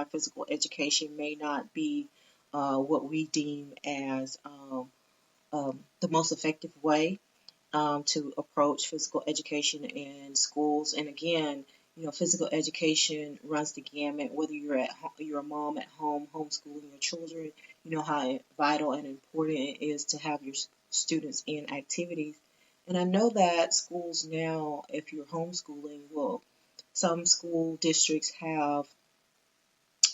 why physical education may not be what we deem as the most effective way to approach physical education in schools. And again, physical education runs the gamut. Whether you're a mom at home homeschooling your children, you know how vital and important it is to have your students in activities. And I know that schools now, if you're homeschooling, some school districts have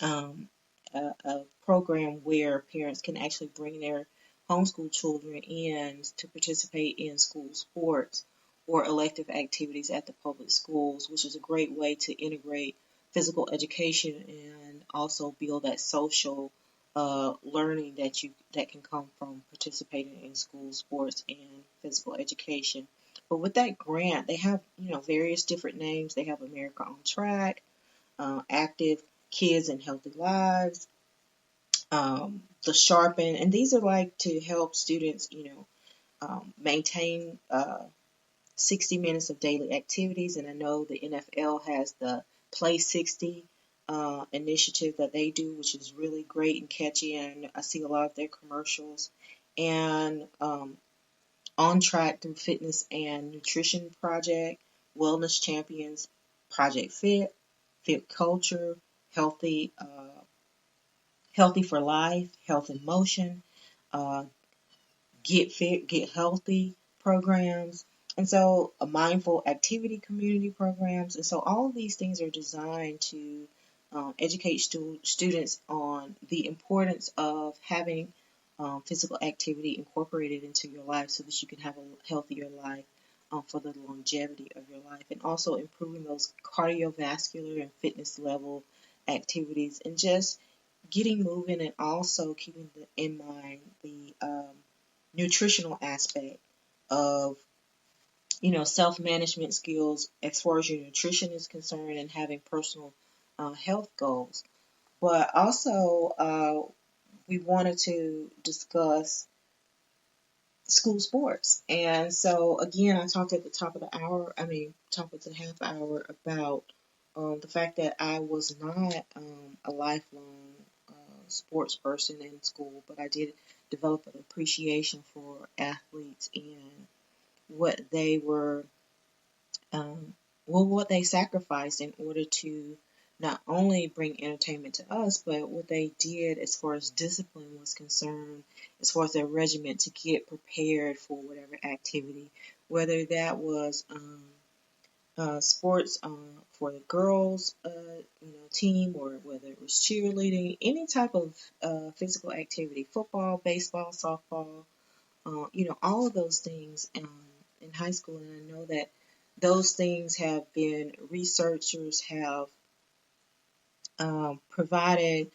um, a program where parents can actually bring their homeschool children in to participate in school sports or elective activities at the public schools, which is a great way to integrate physical education and also build that social learning that can come from participating in school sports and physical education. But with that grant, they have various different names. They have America on Track, Active Kids and Healthy Lives, the Sharpen, and these are like to help students, maintain 60 minutes of daily activities. And I know the NFL has the Play 60 initiative that they do, which is really great and catchy, and I see a lot of their commercials. And On Track through Fitness and Nutrition Project, Wellness Champions, Project Fit, Fit Culture, Healthy. Healthy for Life, Health in Motion, uh, Get Fit, Get Healthy programs, and so a mindful activity community programs. And so all of these things are designed to educate students on the importance of having physical activity incorporated into your life so that you can have a healthier life for the longevity of your life, and also improving those cardiovascular and fitness level activities, and just getting moving, and also keeping in mind the nutritional aspect of self-management skills as far as your nutrition is concerned, and having personal health goals. But also we wanted to discuss school sports. And so again, I talked at the top of the hour, top of the half hour, about the fact that I was not a lifelong sports person in school, but I did develop an appreciation for athletes and what they were, what they sacrificed in order to not only bring entertainment to us, but what they did as far as discipline was concerned, as far as their regiment to get prepared for whatever activity, whether that was sports for the girls, team, or whether it was cheerleading, any type of physical activity, football, baseball, softball, all of those things in high school. And I know that those things have been, researchers have provided,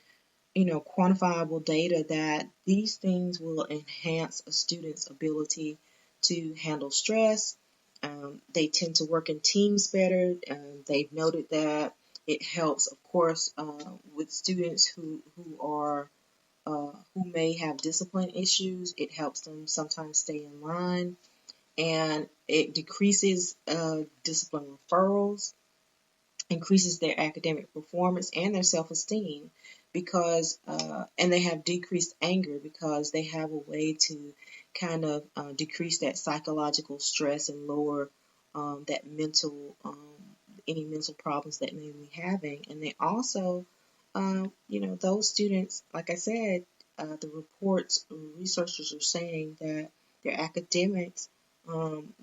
quantifiable data that these things will enhance a student's ability to handle stress. They tend to work in teams better. They've noted that it helps, of course, with students who may have discipline issues. It helps them sometimes stay in line, and it decreases discipline referrals, increases their academic performance and their self-esteem, because and they have decreased anger because they have a way to kind of decrease that psychological stress and lower that any mental problems that they may be having. And they also, those students, like I said, the researchers are saying that their academics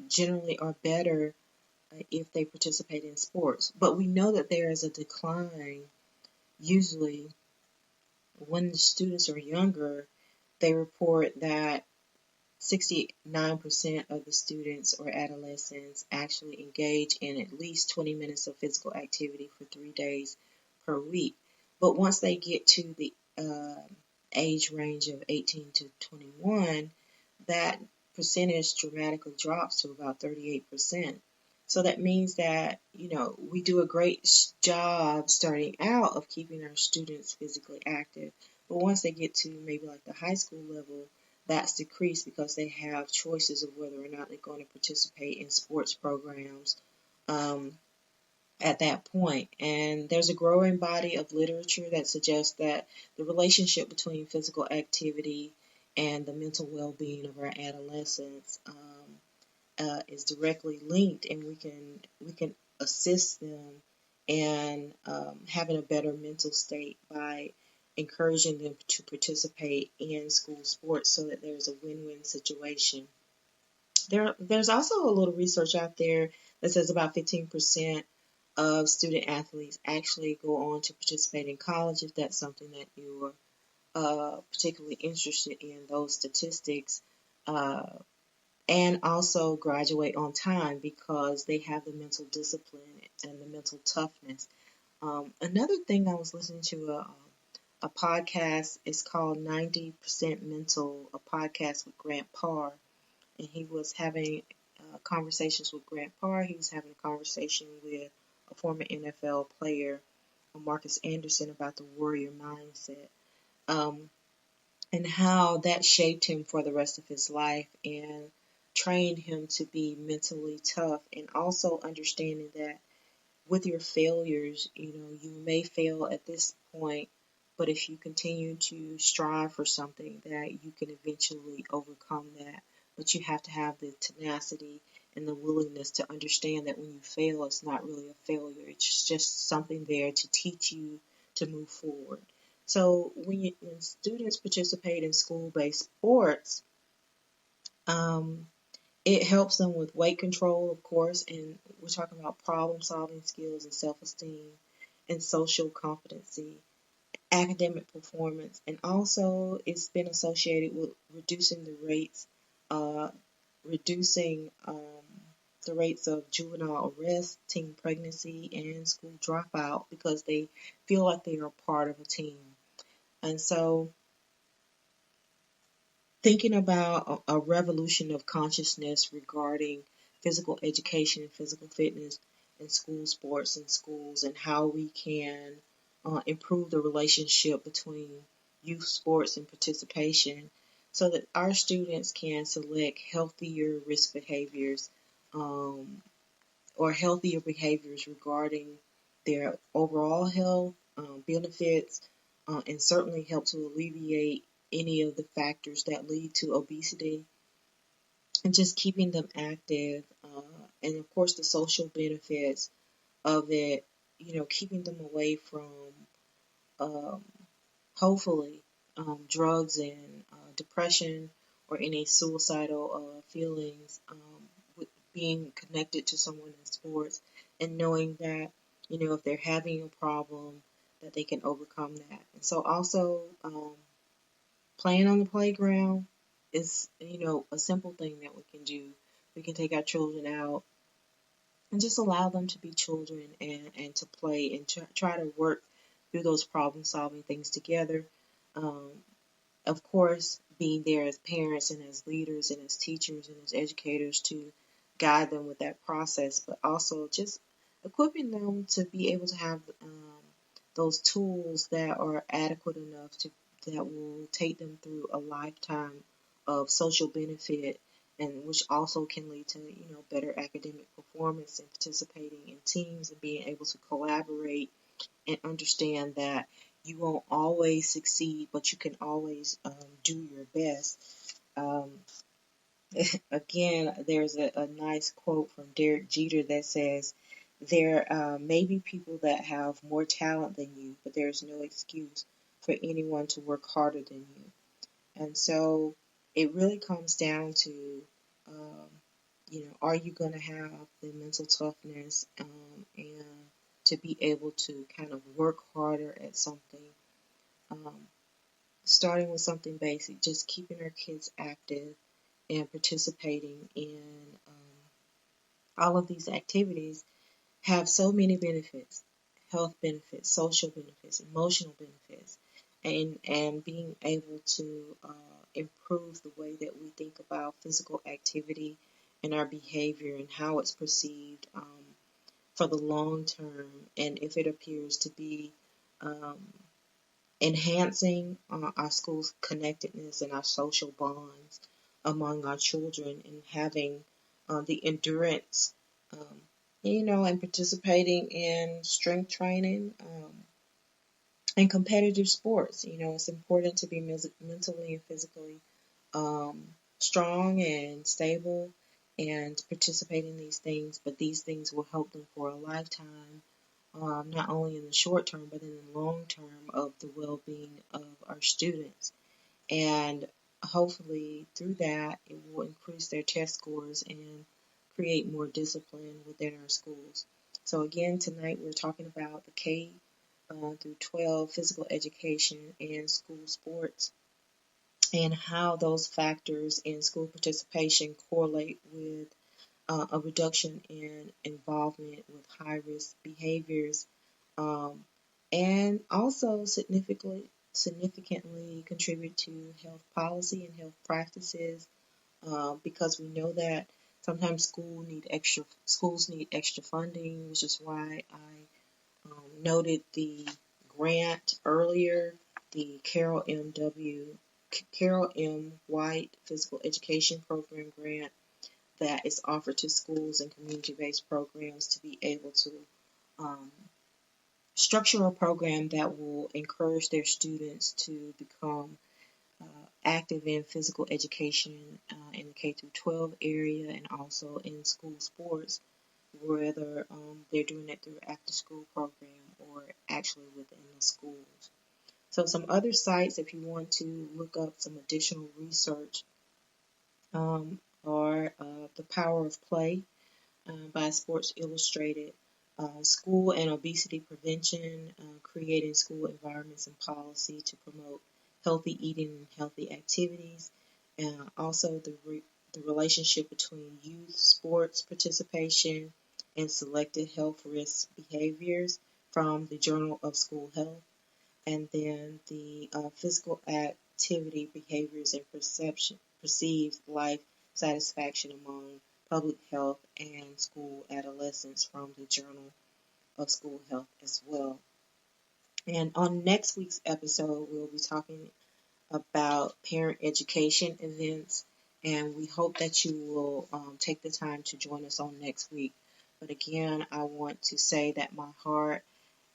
generally are better if they participate in sports. But we know that there is a decline. Usually when the students are younger, they report that 69% of the students or adolescents actually engage in at least 20 minutes of physical activity for 3 days per week. But once they get to the age range of 18 to 21, that percentage dramatically drops to about 38%. So that means that, we do a great job starting out of keeping our students physically active. But once they get to maybe like the high school level, that's decreased because they have choices of whether or not they're going to participate in sports programs. at that point. And there's a growing body of literature that suggests that the relationship between physical activity and the mental well-being of our adolescents is directly linked, and we can assist them in having a better mental state by encouraging them to participate in school sports so that there's a win-win situation. There's also a little research out there that says about 15% of student athletes actually go on to participate in college, if that's something that you're particularly interested in, those statistics, uh, and also graduate on time because they have the mental discipline and the mental toughness. Another thing, I was listening to a podcast. It's called 90% Mental, a podcast with Grant Parr, and he was having conversations with Grant Parr. He was having a conversation with a former NFL player, Marcus Anderson, about the warrior mindset, and how that shaped him for the rest of his life and trained him to be mentally tough, and also understanding that with your failures, you may fail at this point, but if you continue to strive for something, that you can eventually overcome that. But you have to have the tenacity and the willingness to understand that when you fail, it's not really a failure. It's just something there to teach you to move forward. So when students participate in school-based sports, um, it helps them with weight control, of course, and we're talking about problem solving skills and self esteem and social competency, academic performance, and also it's been associated with reducing uh, reducing the rates of juvenile arrest, teen pregnancy, and school dropout because they feel like they are part of a team. And so thinking about a revolution of consciousness regarding physical education and physical fitness in school sports and schools, and how we can improve the relationship between youth sports and participation so that our students can select healthier risk behaviors, um, or healthier behaviors regarding their overall health, benefits, and certainly help to alleviate any of the factors that lead to obesity, and just keeping them active, and of course the social benefits of it, keeping them away from um, hopefully drugs and depression or any suicidal feelings, with being connected to someone in sports, and knowing that if they're having a problem, that they can overcome that. And so also playing on the playground is a simple thing that we can do. We can take our children out and just allow them to be children, and to play and try to work through those problem solving things together. Um, of course, being there as parents and as leaders and as teachers and as educators to guide them with that process, but also just equipping them to be able to have those tools that are adequate enough that will take them through a lifetime of social benefit, and which also can lead to better academic performance and participating in teams and being able to collaborate and understand that you won't always succeed, but you can always do your best. Um, Again, there's a nice quote from Derek Jeter that says, there may be people that have more talent than you, but there's no excuse for anyone to work harder than you. And so it really comes down to, are you going to have the mental toughness, and to be able to kind of work harder at something, um, starting with something basic, just keeping our kids active and participating in all of these activities have so many benefits: health benefits, social benefits, emotional benefits, and being able to improve the way that we think about physical activity and our behavior and how it's perceived for the long term, and if it appears to be um, enhancing our school's connectedness and our social bonds among our children, and having the endurance, um, and participating in strength training and competitive sports. It's important to be mentally and physically strong and stable and participate in these things, but these things will help them for a lifetime, not only in the short term, but in the long term of the well-being of our students. And hopefully through that, it will increase their test scores and create more discipline within our schools. So again, tonight we're talking about the K through 12 physical education and school sports, and how those factors in school participation correlate with a reduction in involvement with high-risk behaviors, and also significantly contribute to health policy and health practices, because we know that sometimes schools need extra funding, which is why I noted the grant earlier, the Carol M. White Physical Education Program grant that is offered to schools and community-based programs to be able to structure a program that will encourage their students to become active in physical education in the K through 12 area, and also in school sports, whether they're doing it through after-school program or actually within the schools. So some other sites, if you want to look up some additional research, are The Power of Play by Sports Illustrated, School and Obesity Prevention, Creating School Environments and Policy to Promote Healthy Eating and Healthy Activities, and also the relationship between youth sports participation and selected health risk behaviors from the Journal of School Health, and then the physical activity behaviors and perceived life satisfaction among public health and school adolescents from the Journal of School Health as well. And on next week's episode, we'll be talking about parent education events, and we hope that you will take the time to join us on next week. But again, I want to say that my heart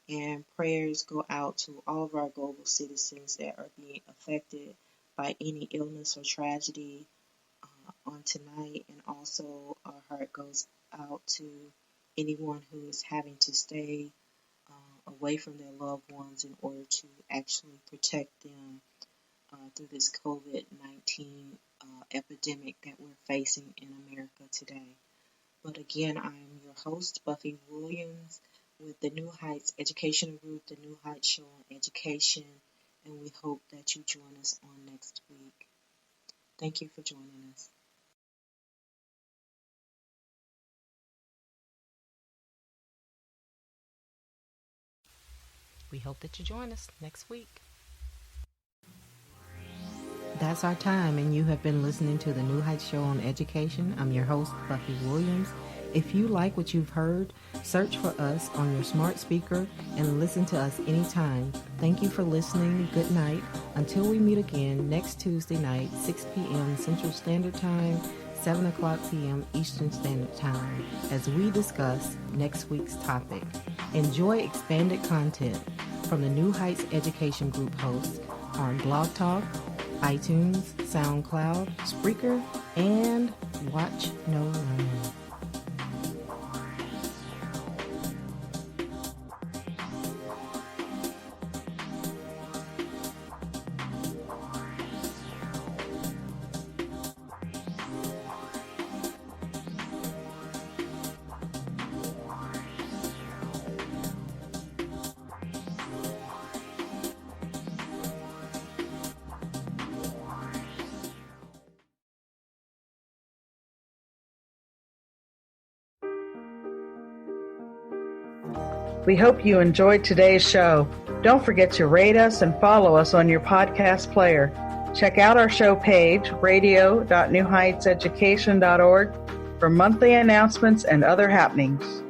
and prayers go out to all of our global citizens that are being affected by any illness or tragedy on tonight, and also our heart goes out to anyone who is having to stay away from their loved ones in order to actually protect them through this COVID-19 epidemic that we're facing in America today. But again, I'm your host, Buffie Williams, with the New Heights Educational Group, the New Heights Show on Education, and we hope that you join us on next week. Thank you for joining us. We hope that you join us next week. That's our time, and you have been listening to the New Heights Show on Education. I'm your host, Buffie Williams. If you like what you've heard, search for us on your smart speaker and listen to us anytime. Thank you for listening. Good night. Until we meet again next Tuesday night, 6 p.m. Central Standard Time, 7 o'clock p.m. Eastern Standard Time, as we discuss next week's topic. Enjoy expanded content from the New Heights Education Group hosts on Blog Talk, iTunes, SoundCloud, Spreaker, and Watch No Learn. We hope you enjoyed today's show. Don't forget to rate us and follow us on your podcast player. Check out our show page, radio.newheightseducation.org, for monthly announcements and other happenings.